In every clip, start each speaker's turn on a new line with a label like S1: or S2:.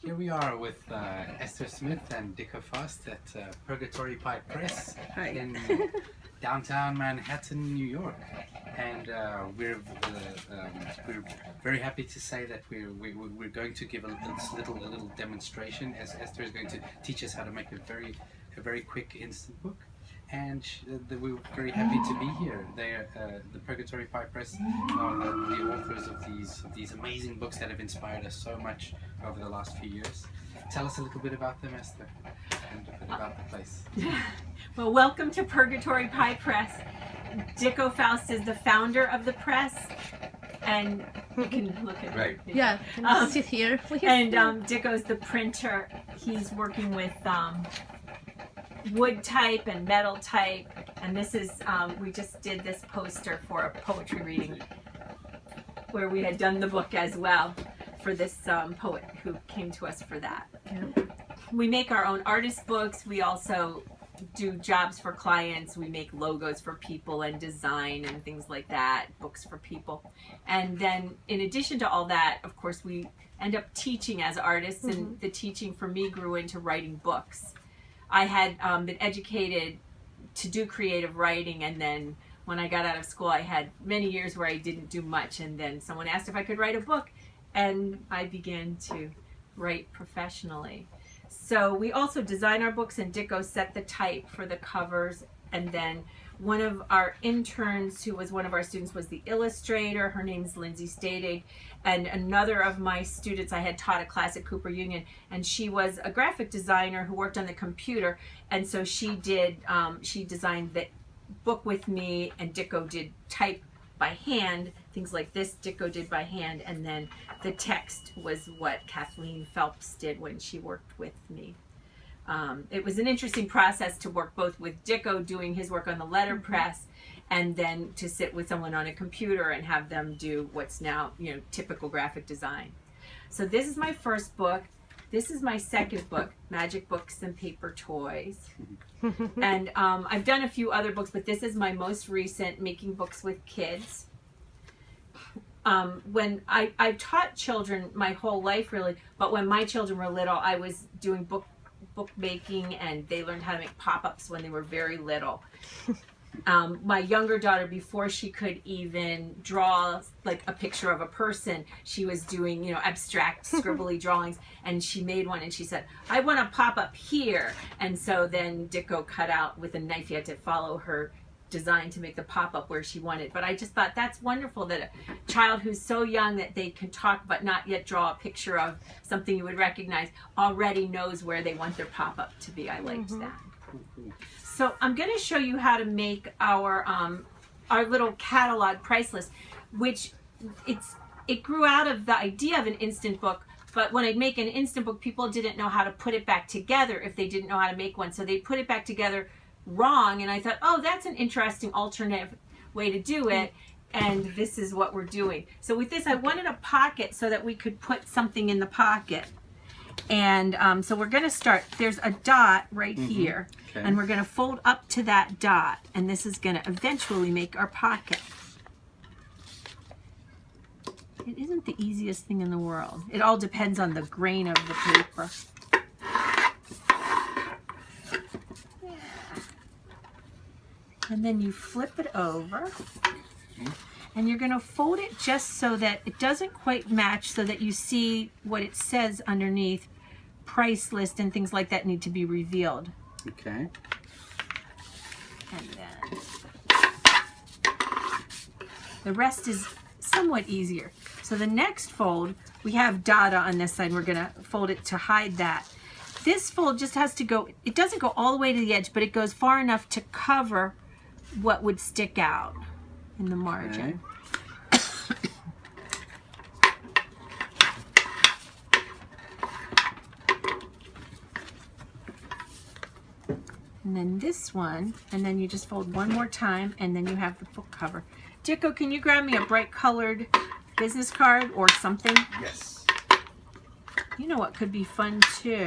S1: Here we are with Esther Smith and Dick Fast at Purgatory Pipe Press in downtown Manhattan, New York, and we're very happy to say that we're going to give a little demonstration, as Esther is going to teach us how to make a very quick instant book. And we're very happy to be here. They are the Purgatory Pipe Press are the authors of these amazing books that have inspired us so much over the last few years. Tell us a little bit about them, Esther, and a bit about the place.
S2: Well, welcome to Purgatory Pipe Press. Dick Faust is the founder of the press, and you can look at
S1: Right.
S3: Yeah, sit here, please.
S2: And Dicko's the printer. He's working with wood type and metal type, and this is we just did this poster for a poetry reading where we had done the book as well for this poet who came to us for that.
S3: Yeah.
S2: We make our own artist books. We also do jobs for clients. We make logos for people and design and things like that, books for people. And then in addition to all that, of course, we end up teaching as artists, and the teaching for me grew into writing books. I had been educated to do creative writing, and then when I got out of school, I had many years where I didn't do much, and then someone asked if I could write a book, and I began to write professionally. So we also design our books, and Dicko set the type for the covers, and then one of our interns, who was one of our students, was the illustrator. Her name's Lindsay Stadig. And another of my students, I had taught a class at Cooper Union, and she was a graphic designer who worked on the computer. And so she designed the book with me, and Dicko did type by hand, things like this Dicko did by hand. And then the text was what Kathleen Phelps did when she worked with me. It was an interesting process to work both with Dicko doing his work on the letterpress, and then to sit with someone on a computer and have them do what's now, typical graphic design. So this is my first book. This is my second book, Magic Books and Paper Toys. And I've done a few other books, but this is my most recent, Making Books with Kids. When I've taught children my whole life, really, but when my children were little, I was doing bookmaking, and they learned how to make pop-ups when they were very little. My younger daughter, before she could even draw like a picture of a person, she was doing, abstract scribbly drawings, and she made one, and she said, I want to pop up here. And so then Dicko cut out with a knife. You had to follow her design to make the pop-up where she wanted. But I just thought that's wonderful that a child who's so young that they can talk but not yet draw a picture of something you would recognize already knows where they want their pop-up to be. I liked that. So I'm going to show you how to make our little catalog price list, which it grew out of the idea of an instant book. But when I'd make an instant book, people didn't know how to put it back together if they didn't know how to make one. So they put it back together wrong, and I thought, oh, that's an interesting alternative way to do it, and this is what we're doing. So with this, I wanted a pocket so that we could put something in the pocket. And so we're going to start, there's a dot right here, and we're going to fold up to that dot, and this is going to eventually make our pocket. It isn't the easiest thing in the world. It all depends on the grain of the paper. And then you flip it over, and you're going to fold it just so that it doesn't quite match, so that you see what it says underneath. Price list and things like that need to be revealed.
S1: Okay.
S2: And then the rest is somewhat easier. So the next fold, we have data on this side. We're going to fold it to hide that. This fold just has to go, it doesn't go all the way to the edge, but it goes far enough to cover what would stick out in the margin. Okay. And then this one, and then you just fold one more time, and then you have the book cover. Dicko, can you grab me a bright colored business card or something?
S1: Yes.
S2: You know what could be fun too?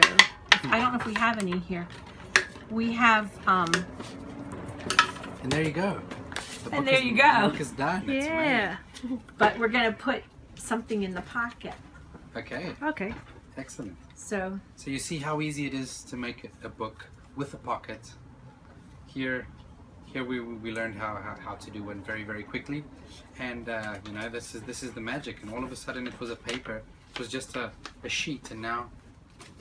S2: I don't know if we have any here. We have
S1: And there you go.
S2: And there you go.
S1: The book is done. It's
S3: Yeah.
S2: But we're going to put something in the pocket.
S1: made. Okay.
S3: Okay.
S1: Excellent.
S2: So
S1: you see how easy it is to make a book with a pocket. Here we learned how to do one very, very quickly, and you know, this is the magic. And all of a sudden, it was a paper. It was just a sheet, and now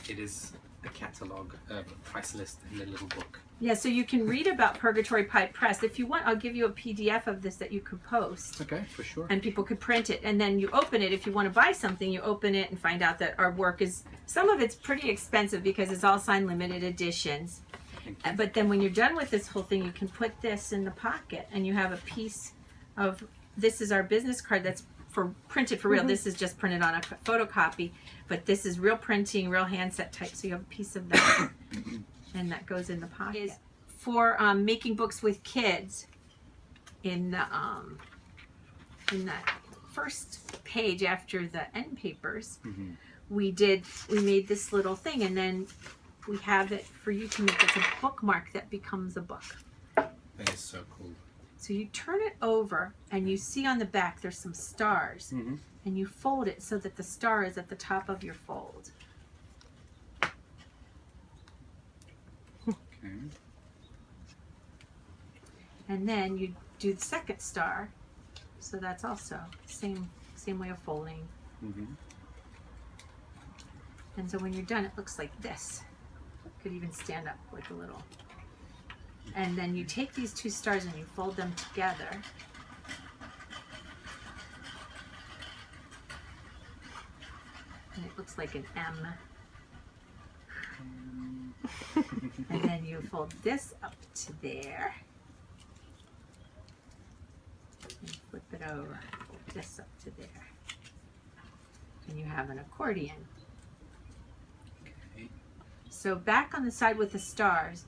S1: it is a catalog, a price list in a little book.
S2: yeah, so you can read about Purgatory Pipe Press. If you want, I'll give you a PDF of this that you could post.
S1: Okay, for sure.
S2: And people could print it, and then you open it. If you want to buy something, you open it and find out that our work is, some of it's pretty expensive because it's all signed limited editions. But then when you're done with this whole thing, you can put this in the pocket, and you have a piece of, this is our business card that's printed for real. This is just printed on a photocopy, but this is real printing, real handset type, so you have a piece of that. And that goes in the pocket. Is for making books with kids. In the first page after the end papers, we made this little thing, and then we have it for you to make as a bookmark that becomes a book.
S1: That is so cool.
S2: So you turn it over, and you see on the back there's some stars, and you fold it so that the star is at the top of your fold.
S1: Okay.
S2: And then you do the second star, so that's also same way of folding. And so when you're done, it looks like this. Could even stand up like a little. And then you take these two stars and you fold them together. And it looks like an M. And then you fold this up to there. And flip it over. Fold this up to there. And you have an accordion.
S1: Okay.
S2: So back on the side with the stars,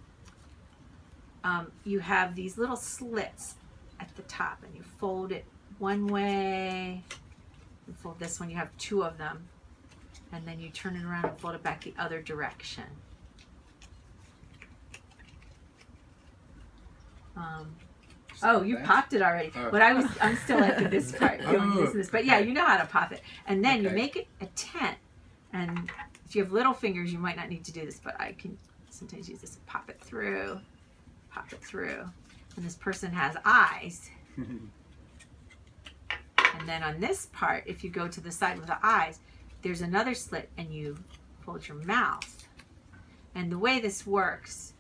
S2: you have these little slits at the top, and you fold it one way, you fold this one, you have two of them, and then you turn it around and fold it back the other direction. Oh, you popped it already.
S1: Oh.
S2: But I'm still at this part, doing this and this. But yeah, you know how to pop it. And then you make it a tent, and if you have little fingers, you might not need to do this, but I can sometimes use this to pop it through. And this person has eyes. And then on this part, if you go to the side with the eyes, there's another slit, and you fold your mouth. And the way this works,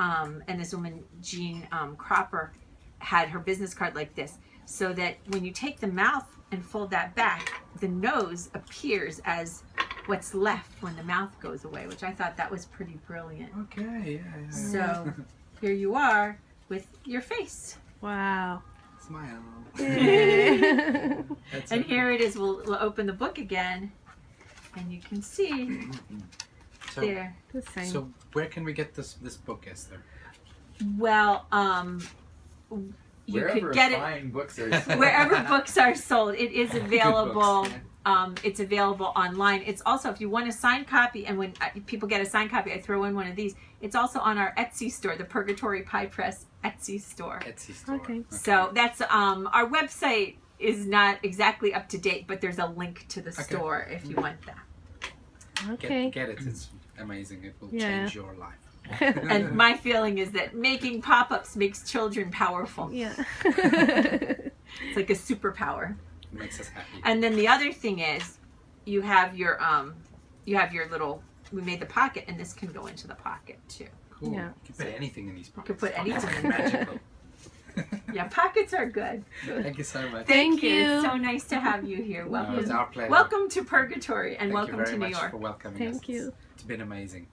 S2: and this woman, Jean Cropper, had her business card like this, so that when you take the mouth and fold that back, the nose appears as what's left when the mouth goes away, which I thought that was pretty brilliant.
S1: Okay, yeah.
S2: So here you are with your face.
S3: Wow.
S1: Smile.
S2: And here it is. We'll open the book again, and you can see there.
S3: The same.
S1: So where can we get this book, Esther?
S2: Well, you could get it
S4: books are sold.
S2: wherever books are sold. It is available.
S1: Good books,
S2: It's available online. It's also, if you want a signed copy, and when people get a signed copy, I throw in one of these. It's also on our Etsy store, the Purgatory Pie Press Etsy store.
S1: Etsy store.
S3: Okay.
S2: So that's our website is not exactly up to date, but there's a link to the store if you want that.
S3: Okay.
S1: Get it. It's amazing. It will
S3: Yeah.
S1: change your life.
S2: And my feeling is that making pop-ups makes children powerful.
S3: Yeah.
S2: It's like a superpower.
S1: It makes us happy.
S2: And then the other thing is, you have your little. We made the pocket, and this can go into the pocket too.
S1: Cool.
S3: Yeah.
S1: You can put anything in these pockets.
S2: You could put anything in
S1: Magical.
S2: Yeah, pockets are good.
S1: Thank you so much.
S3: Thank you.
S2: It's so nice to have you here.
S1: No,
S2: Welcome.
S1: it's our pleasure.
S2: Welcome to Purgatory, and
S1: Thank
S2: welcome
S1: you very
S2: to New
S1: much
S2: York.
S1: for welcoming us.
S3: Thank you.
S1: It's been amazing.